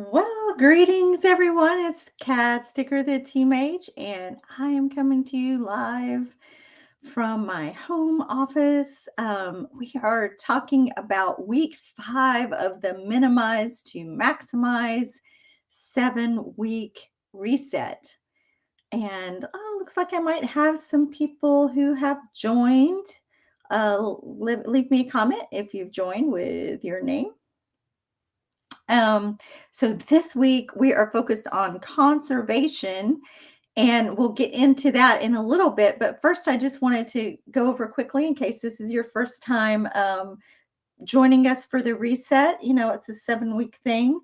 Well, greetings everyone. It's Cat Sticker the Tea Mage, and I am coming to you live from my home office. We are talking about week 5 of the Minimize to Maximize 7-week reset. And looks like I might have some people who have joined. Leave me a comment if you've joined with your name. Um, so this week we are focused on conservation, and we'll get into that in a little bit. But first, I just wanted to go over quickly in case this is your first time joining us for the reset. It's a 7-week thing.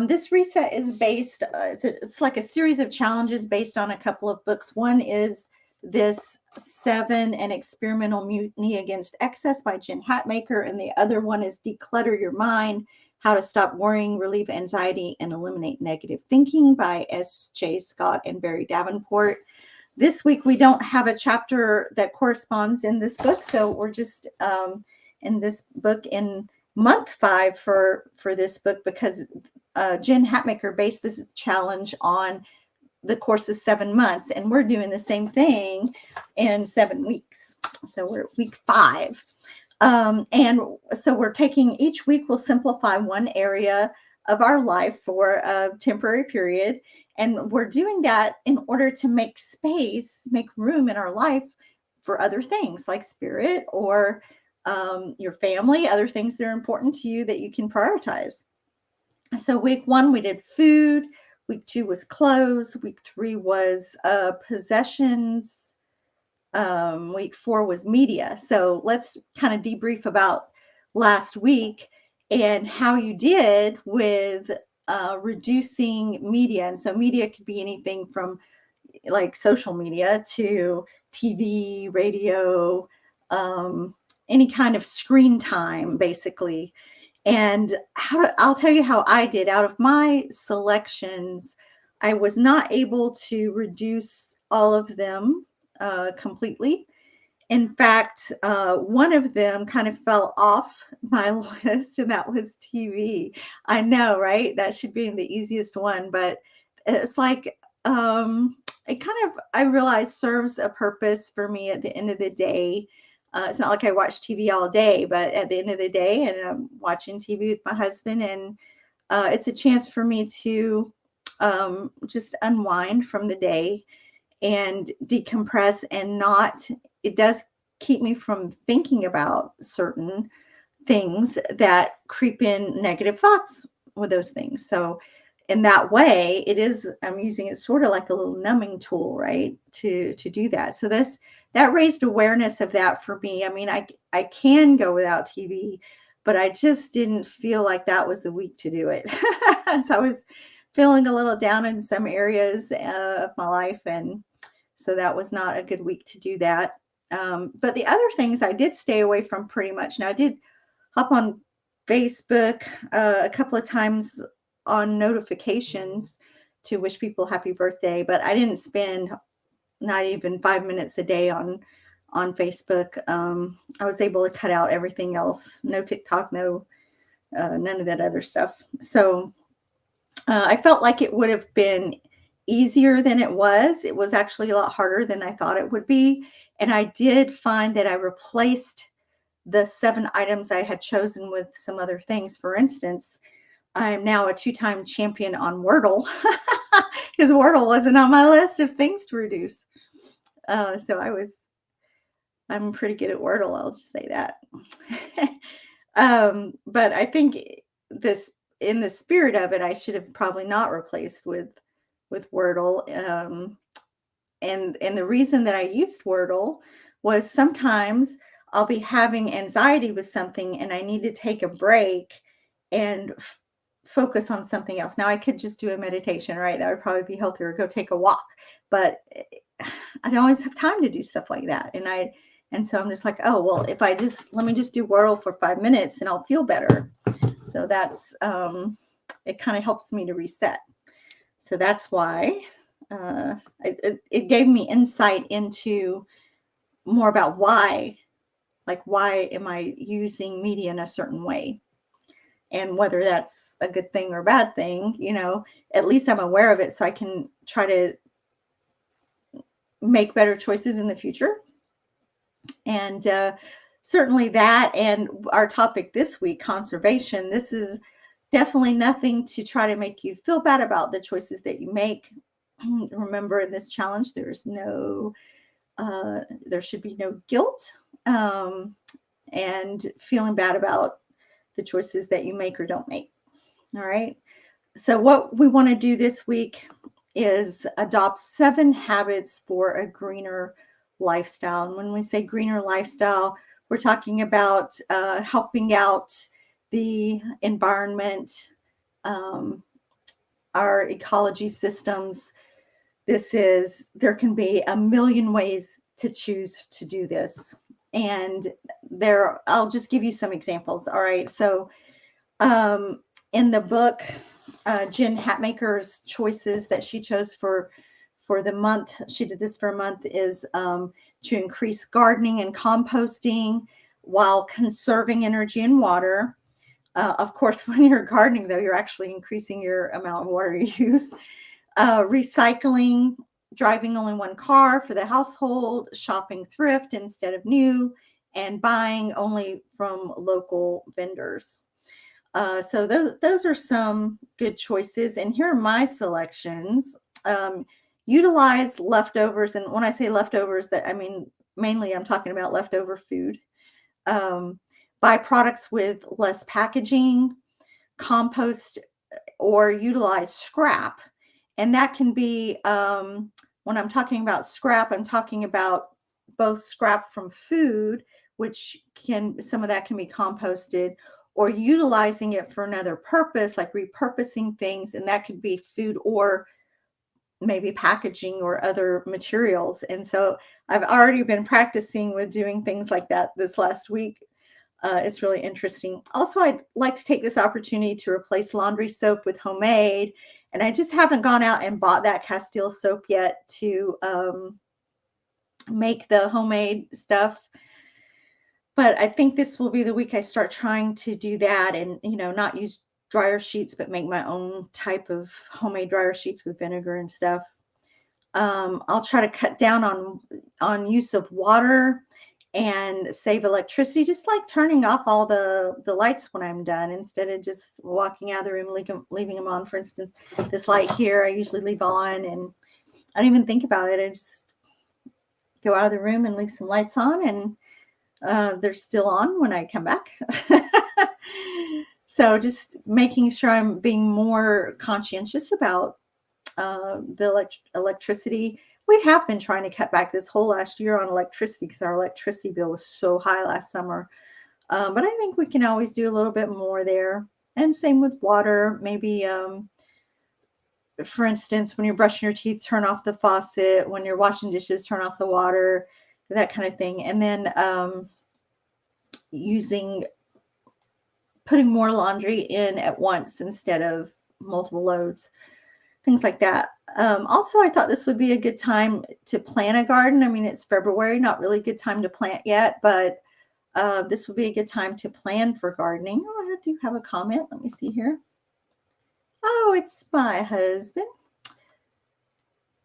This reset is based, it's like a series of challenges based on a couple of books. One is this 7 An Experimental Mutiny Against Excess by Jen Hatmaker, and the other one is Declutter Your Mind, How to Stop Worrying, Relieve Anxiety, and Eliminate Negative Thinking by S.J. Scott and Barry Davenport. This week, we don't have a chapter that corresponds in this book, so we're just in this book in month 5 for this book because Jen Hatmaker based this challenge on the course of 7 months, and we're doing the same thing in 7 weeks. So we're week 5. And so we're taking each week, we'll simplify one area of our life for a temporary period. And we're doing that in order to make space, make room in our life for other things like spirit or your family, other things that are important to you that you can prioritize. So week 1, we did food. Week 2 was clothes. Week 3 was possessions. Week 4 was media. So let's kind of debrief about last week and how you did with reducing media. And so media could be anything from like social media to TV, radio, any kind of screen time, basically. And I'll tell you how I did. Out of my selections, I was not able to reduce all of them completely. In fact, one of them kind of fell off my list, and that was TV. I know, right? That should be the easiest one, but it's like it kind of, I realize, serves a purpose for me at the end of the day. It's not like I watch TV all day, but at the end of the day, and I'm watching TV with my husband, and it's a chance for me to just unwind from the day and decompress and not, it does keep me from thinking about certain things that creep in negative thoughts with those things. So in that way, I'm using it sort of like a little numbing tool, right? To do that. So that raised awareness of that for me. I mean, I can go without TV, but I just didn't feel like that was the week to do it. So I was feeling a little down in some areas of my life, and so that was not a good week to do that. But the other things I did stay away from pretty much. Now, I did hop on Facebook a couple of times on notifications to wish people happy birthday, but I didn't spend not even 5 minutes a day on Facebook. I was able to cut out everything else. No TikTok, no none of that other stuff. So I felt like it would have been easier than it was. It was actually a lot harder than I thought it would be. And I did find that I replaced the 7 items I had chosen with some other things. For instance, I am now a 2-time champion on Wordle because Wordle wasn't on my list of things to reduce. So I'm pretty good at Wordle. I'll just say that. But I think in the spirit of it, I should have probably not replaced with Wordle. And the reason that I used Wordle was sometimes I'll be having anxiety with something and I need to take a break and focus on something else. Now I could just do a meditation, right? That would probably be healthier, go take a walk. But I don't always have time to do stuff like that. And so I'm just like, oh, well, let me just do Wordle for 5 minutes and I'll feel better. So that's, it kind of helps me to reset. So that's why it gave me insight into more about why am I using media in a certain way. And whether that's a good thing or bad thing, at least I'm aware of it so I can try to make better choices in the future. And certainly that, and our topic this week, conservation, this is definitely nothing to try to make you feel bad about the choices that you make. Remember, in this challenge, there should be no guilt, and feeling bad about the choices that you make or don't make. All right. So, what we want to do this week is adopt 7 habits for a greener lifestyle. And when we say greener lifestyle, we're talking about helping out the environment, um, our ecology systems. There can be a million ways to choose to do this. And I'll just give you some examples. All right. So, in the book, Jen Hatmaker's choices that she chose for the month, she did this for a month, is to increase gardening and composting while conserving energy and water. Of course, when you're gardening, though, you're actually increasing your amount of water you use. Recycling, driving only one car for the household, shopping thrift instead of new, and buying only from local vendors. So those are some good choices. And here are my selections. Utilize leftovers. And when I say leftovers, that I mean mainly I'm talking about leftover food. Buy products with less packaging, compost or utilize scrap. And that can be, when I'm talking about scrap, I'm talking about both scrap from food, which some of that can be composted, or utilizing it for another purpose, like repurposing things. And that could be food or maybe packaging or other materials. And so I've already been practicing with doing things like that this last week. It's really interesting. Also, I'd like to take this opportunity to replace laundry soap with homemade. And I just haven't gone out and bought that Castile soap yet to make the homemade stuff. But I think this will be the week I start trying to do that and, not use dryer sheets, but make my own type of homemade dryer sheets with vinegar and stuff. I'll try to cut down on use of water and save electricity, just like turning off all the lights when I'm done instead of just walking out of the room, leaving them on. For instance, this light here, I usually leave on and I don't even think about it. I just go out of the room and leave some lights on, and they're still on when I come back. So just making sure I'm being more conscientious about the electricity. We have been trying to cut back this whole last year on electricity because our electricity bill was so high last summer. But I think we can always do a little bit more there. And same with water. Maybe, for instance, when you're brushing your teeth, turn off the faucet. When you're washing dishes, turn off the water, that kind of thing. And then putting more laundry in at once instead of multiple loads. Things like that. Also, I thought this would be a good time to plant a garden. I mean, it's February, not really a good time to plant yet, but this would be a good time to plan for gardening. Oh, I do have a comment. Let me see here. Oh, it's my husband.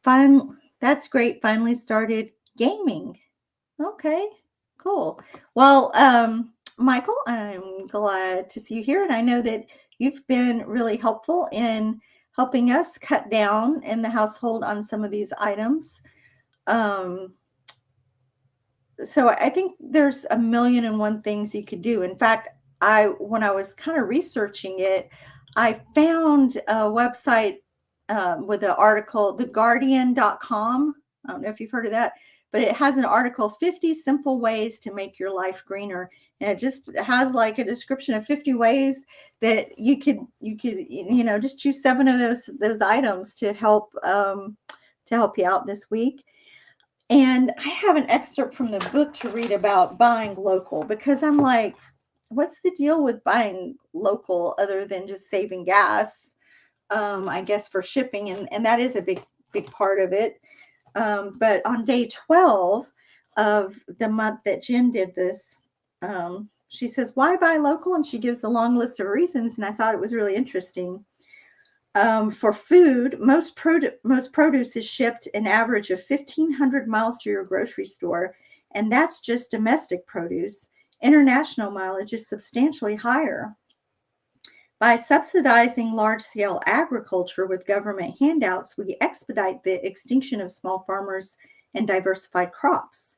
Fine. That's great. Finally started gaming. Okay, cool. Well, Michael, I'm glad to see you here. And I know that you've been really helpful in helping us cut down in the household on some of these items. So I think there's a million and one things you could do. In fact, when I was kind of researching it, I found a website with an article, theguardian.com. I don't know if you've heard of that, but it has an article, 50 simple ways to make your life greener. And it just has like a description of 50 ways that you could, just choose 7 of those items to help you out this week. And I have an excerpt from the book to read about buying local, because I'm like, what's the deal with buying local other than just saving gas? I guess for shipping, and that is a big part of it. But on day 12 of the month that Jen did this, she says, why buy local? And she gives a long list of reasons. And I thought it was really interesting. For food, most produce is shipped an average of 1,500 miles to your grocery store, and that's just domestic produce. International mileage is substantially higher. By subsidizing large-scale agriculture with government handouts, we expedite the extinction of small farmers and diversified crops.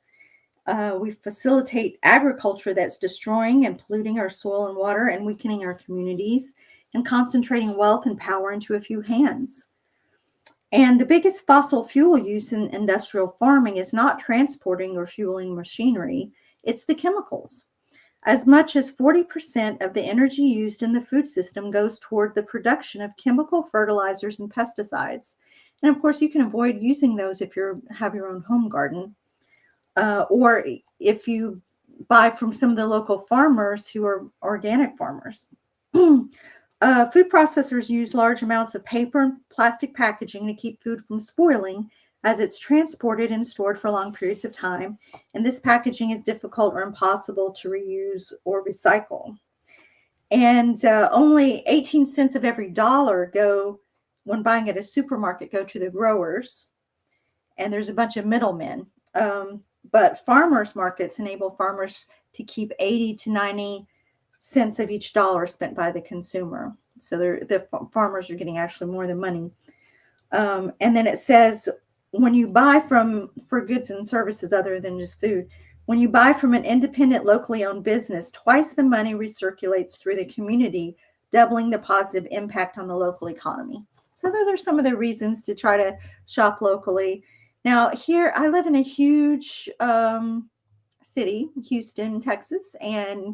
We facilitate agriculture that's destroying and polluting our soil and water and weakening our communities and concentrating wealth and power into a few hands. And the biggest fossil fuel use in industrial farming is not transporting or fueling machinery, it's the chemicals. As much as 40% of the energy used in the food system goes toward the production of chemical fertilizers and pesticides. And of course, you can avoid using those if you have your own home garden, or if you buy from some of the local farmers who are organic farmers. Food processors use large amounts of paper and plastic packaging to keep food from spoiling as it's transported and stored for long periods of time. And this packaging is difficult or impossible to reuse or recycle. And only 18 cents of every dollar go, when buying at a supermarket, go to the growers. And there's a bunch of middlemen. But farmers markets enable farmers to keep 80 to 90 cents of each dollar spent by the consumer. So the farmers are getting actually more than money. And then it says, when you buy for goods and services other than just food, when you buy from an independent, locally owned business, twice the money recirculates through the community, doubling the positive impact on the local economy. So those are some of the reasons to try to shop locally. Now, here I live in a huge city, Houston, Texas, and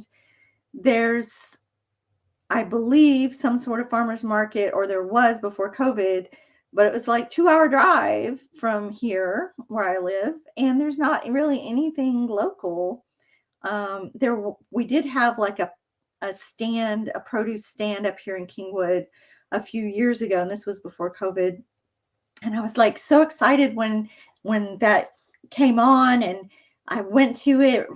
there's, I believe, some sort of farmer's market, or there was before COVID, but it was like 2-hour drive from here where I live, and there's not really anything local. We did have like a produce stand up here in Kingwood a few years ago, and this was before COVID. And I was like so excited when that came on, and I went to it,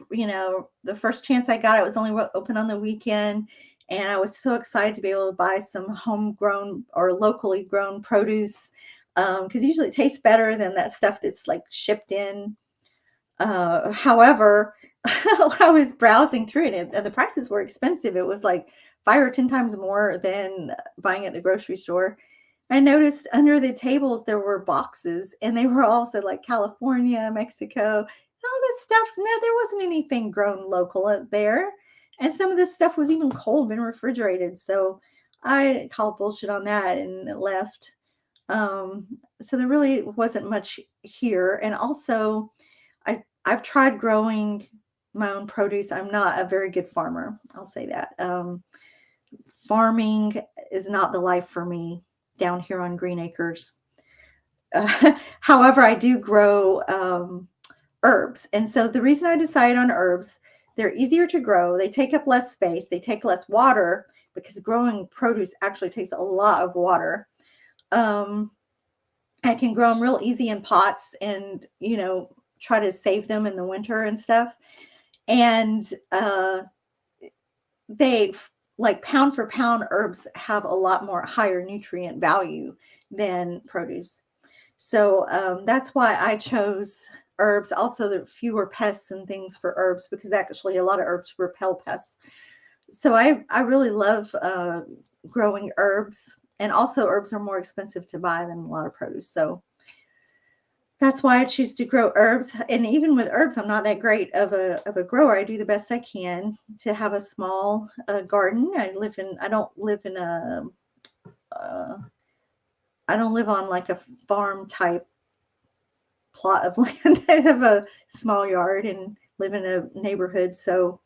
the first chance I got. It was only open on the weekend, and I was so excited to be able to buy some homegrown or locally grown produce, because usually it tastes better than that stuff that's like shipped in. However, when I was browsing through it, and the prices were expensive. It was like 5 or 10 times more than buying at the grocery store. I noticed under the tables there were boxes, and they were all said like California, Mexico, all this stuff. No, there wasn't anything grown local there. And some of this stuff was even cold and refrigerated. So I called bullshit on that and left. So there really wasn't much here. And also, I've tried growing my own produce. I'm not a very good farmer. I'll say that. Farming is not the life for me down here on Green Acres. However, I do grow herbs. And so the reason I decided on herbs, they're easier to grow. They take up less space. They take less water, because growing produce actually takes a lot of water. I can grow them real easy in pots, and, try to save them in the winter and stuff. And they, like, pound for pound, herbs have a lot more higher nutrient value than produce. So that's why I chose herbs. Also, there are fewer pests and things for herbs, because actually a lot of herbs repel pests. So I really love growing herbs. And also, herbs are more expensive to buy than a lot of produce. So that's why I choose to grow herbs. And even with herbs, I'm not that great of a grower. I do the best I can to have a small garden. I don't live on like a farm type plot of land. I have a small yard and live in a neighborhood. So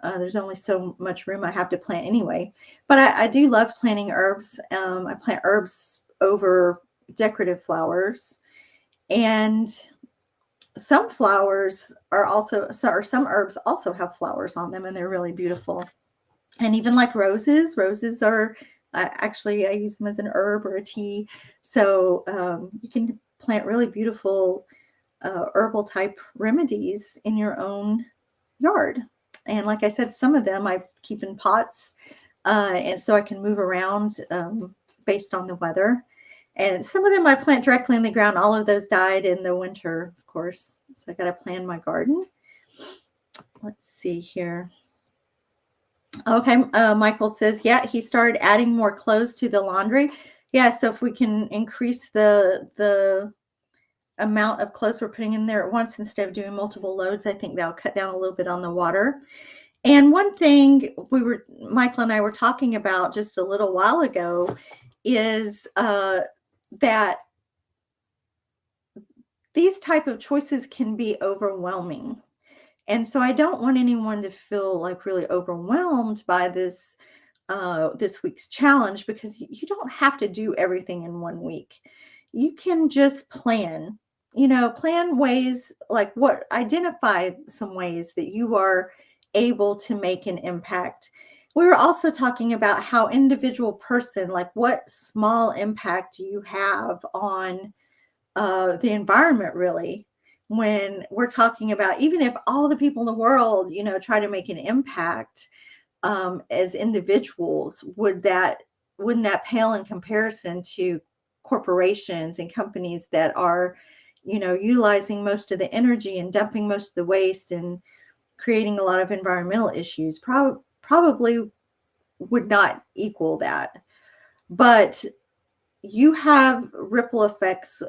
there's only so much room I have to plant anyway. But I do love planting herbs. I plant herbs over decorative flowers. And some flowers are also, or some herbs also have flowers on them, and they're really beautiful. And even like roses are, actually, I use them as an herb or a tea. So you can plant really beautiful herbal type remedies in your own yard. And like I said, some of them I keep in pots, and so I can move around based on the weather. And some of them I plant directly in the ground. All of those died in the winter, of course. So I got to plan my garden. Let's see here. Okay, Michael says, yeah, he started adding more clothes to the laundry. Yeah, so if we can increase the amount of clothes we're putting in there at once instead of doing multiple loads, I think that'll cut down a little bit on the water. And one thing Michael and I were talking about just a little while ago is that these type of choices can be overwhelming. And so I don't want anyone to feel like really overwhelmed by this week's challenge, because you don't have to do everything in one week. You can just plan ways, like identify some ways that you are able to make an impact. We were also talking about how individual person, like what small impact you have on the environment, really, when we're talking about, even if all the people in the world, try to make an impact as individuals, wouldn't that pale in comparison to corporations and companies that are, utilizing most of the energy and dumping most of the waste and creating a lot of environmental issues? Probably would not equal that. But you have ripple effects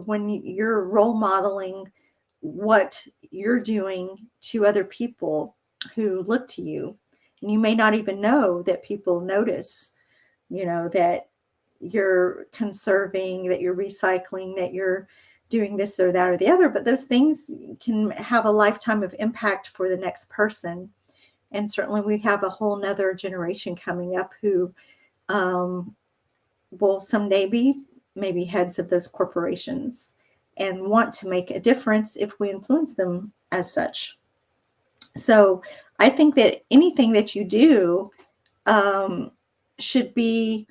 when you're role modeling what you're doing to other people who look to you. And you may not even know that people notice, that you're conserving, that you're recycling, that you're doing this or that or the other. But those things can have a lifetime of impact for the next person. And certainly we have a whole nother generation coming up who will someday be maybe heads of those corporations and want to make a difference if we influence them as such. So I think that anything that you do should be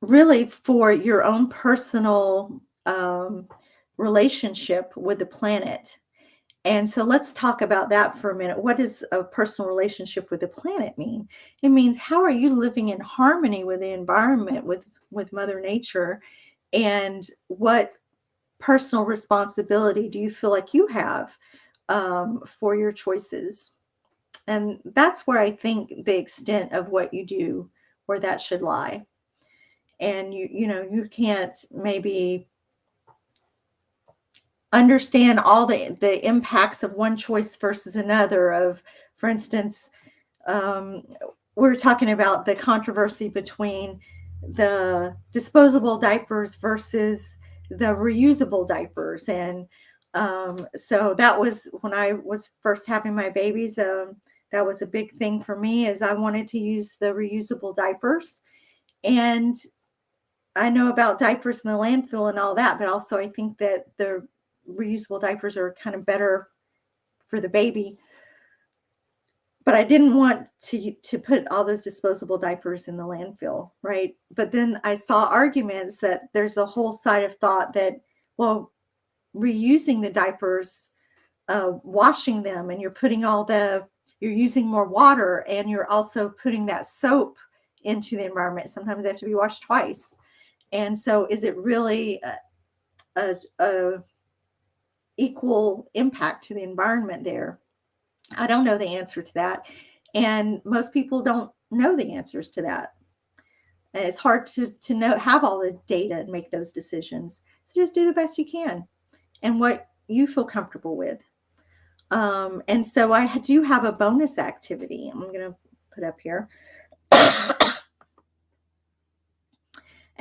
really for your own personal relationship with the planet. And so let's talk about that for a minute. What does a personal relationship with the planet mean? It means, how are you living in harmony with the environment, with Mother Nature, and what personal responsibility do you feel like you have for your choices? And that's where I think the extent of what you do, where that should lie. And you can't maybe understand all the impacts of one choice versus another. Of, for instance, we were talking about the controversy between the disposable diapers versus the reusable diapers. And so that was when I was first having my babies. That was a big thing for me, as I wanted to use the reusable diapers. And I know about diapers in the landfill and all that, but also I think that the reusable diapers are kind of better for the baby. But I didn't want to put all those disposable diapers in the landfill, right? But then I saw arguments that there's a whole side of thought that, well, reusing the diapers, washing them, and you're using more water, and you're also putting that soap into the environment. Sometimes they have to be washed twice. And so is it really a equal impact to the environment there? I don't know the answer to that. And most people don't know the answers to that. And it's hard to have all the data and make those decisions. So just do the best you can and what you feel comfortable with. And so I do have a bonus activity I'm going to put up here.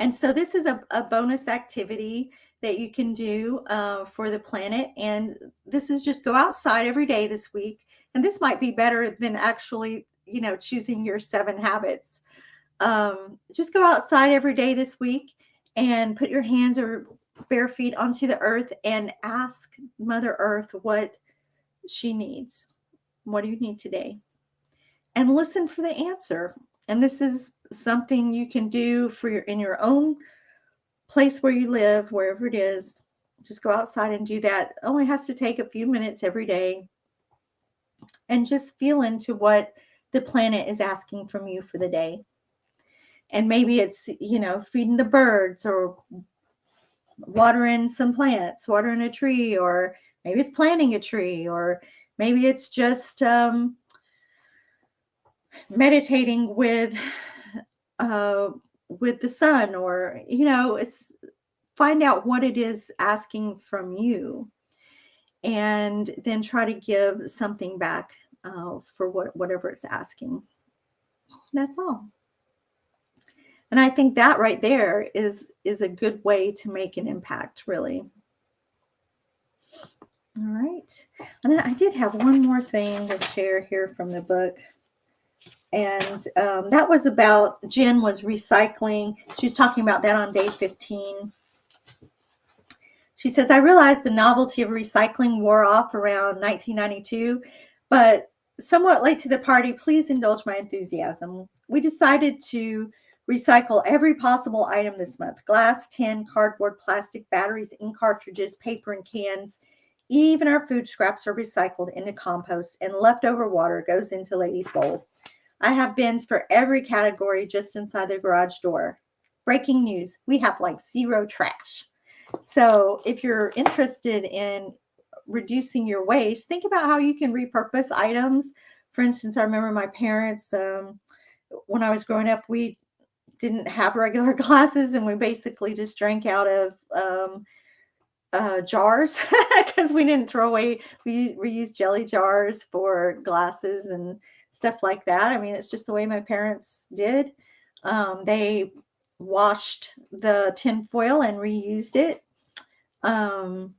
And so this is a bonus activity that you can do for the planet. And this is just go outside every day this week. And this might be better than actually, choosing your 7 habits. Just go outside every day this week and put your hands or bare feet onto the earth and ask Mother Earth what she needs. What do you need today? And listen for the answer. And this is something you can do in your own place where you live, wherever it is. Just go outside and do that. It only has to take a few minutes every day. and just feel into what the planet is asking from you for the day. And maybe it's, feeding the birds or watering some plants, watering a tree, or maybe it's planting a tree, or maybe it's just meditating uh, with the sun, or it's find out what it is asking from you, and then try to give something back for whatever it's asking. That's all. And I think that right there is a good way to make an impact, really. All right. And then I did have one more thing to share here from the book. And that was about Jen was recycling. She was talking about that on day 15. She says, I realized the novelty of recycling wore off around 1992, but somewhat late to the party. Please indulge my enthusiasm. We decided to recycle every possible item this month: glass, tin, cardboard, plastic, batteries, ink cartridges, paper, and cans. Even our food scraps are recycled into compost, and leftover water goes into Lady's bowl. I have bins for every category just inside the garage door. Breaking news, we have like zero trash. So if you're interested in reducing your waste, think about how you can repurpose items. For instance, I remember my parents, when I was growing up, we didn't have regular glasses, and we basically just drank out of jars because we didn't throw away. We used jelly jars for glasses and stuff like that. I mean, it's just the way my parents did. They washed the tin foil and reused it. Um,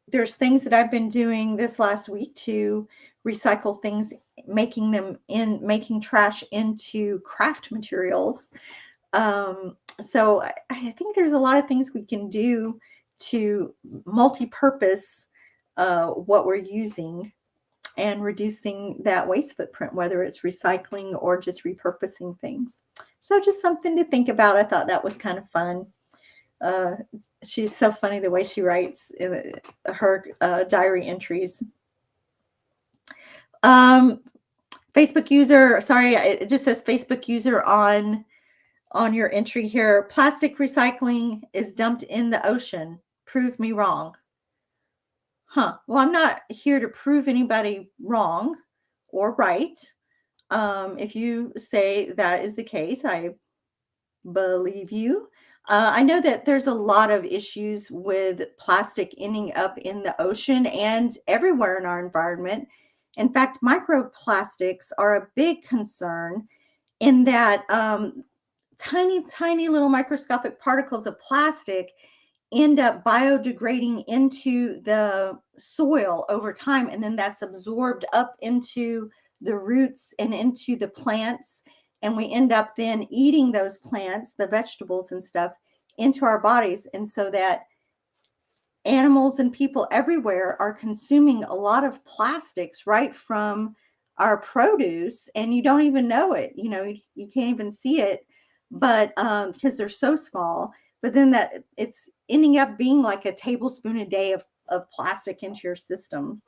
there's things that I've been doing this last week to recycle things, making trash into craft materials. So I think there's a lot of things we can do to multi-purpose what we're using and reducing that waste footprint, whether it's recycling or just repurposing things. So just something to think about. I thought that was kind of fun. She's so funny the way she writes in her diary entries. Facebook user, sorry, it just says Facebook user on your entry here. Plastic recycling is dumped in the ocean. Prove me wrong. Well, I'm not here to prove anybody wrong or right. If you say that is the case, I believe you. I know that there's a lot of issues with plastic ending up in the ocean and everywhere in our environment. In fact, microplastics are a big concern in that tiny, tiny little microscopic particles of plastic end up biodegrading into the soil over time. And then that's absorbed up into the roots and into the plants. And we end up then eating those plants, the vegetables and stuff, into our bodies. And so that animals and people everywhere are consuming a lot of plastics right from our produce, and you don't even know it. You can't even see it, but because they're so small. But then that it's ending up being like a tablespoon a day of plastic into your system.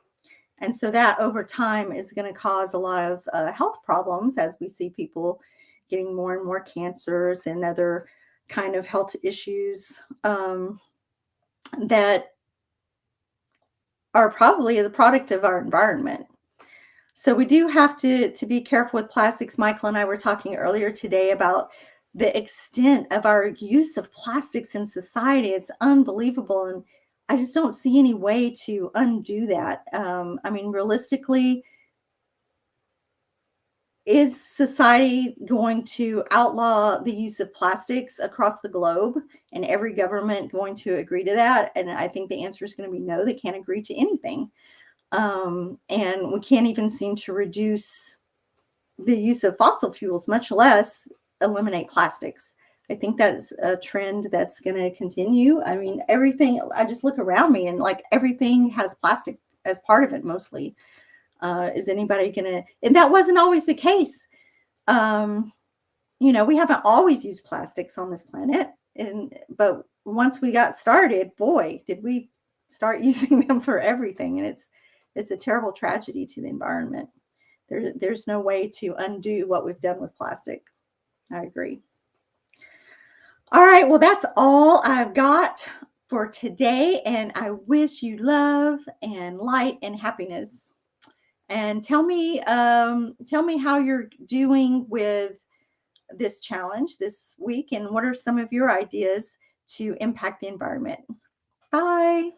And so that over time is going to cause a lot of health problems, as we see people getting more and more cancers and other kind of health issues that are probably the product of our environment. So we do have to be careful with plastics. Michael and I were talking earlier today about the extent of our use of plastics in society. It's unbelievable. And I just don't see any way to undo that. I mean, realistically, is society going to outlaw the use of plastics across the globe, and every government going to agree to that? And I think the answer is going to be no. They can't agree to anything. And we can't even seem to reduce the use of fossil fuels, much less eliminate plastics. I think that's a trend that's going to continue. I mean, everything, I just look around me and like everything has plastic as part of it mostly. Is anybody going to, and that wasn't always the case. We haven't always used plastics on this planet. But once we got started, boy, did we start using them for everything. And It's a terrible tragedy to the environment. There's no way to undo what we've done with plastic. I agree. All right, well, that's all I've got for today, and I wish you love and light and happiness. And tell me how you're doing with this challenge this week, and what are some of your ideas to impact the environment. Bye.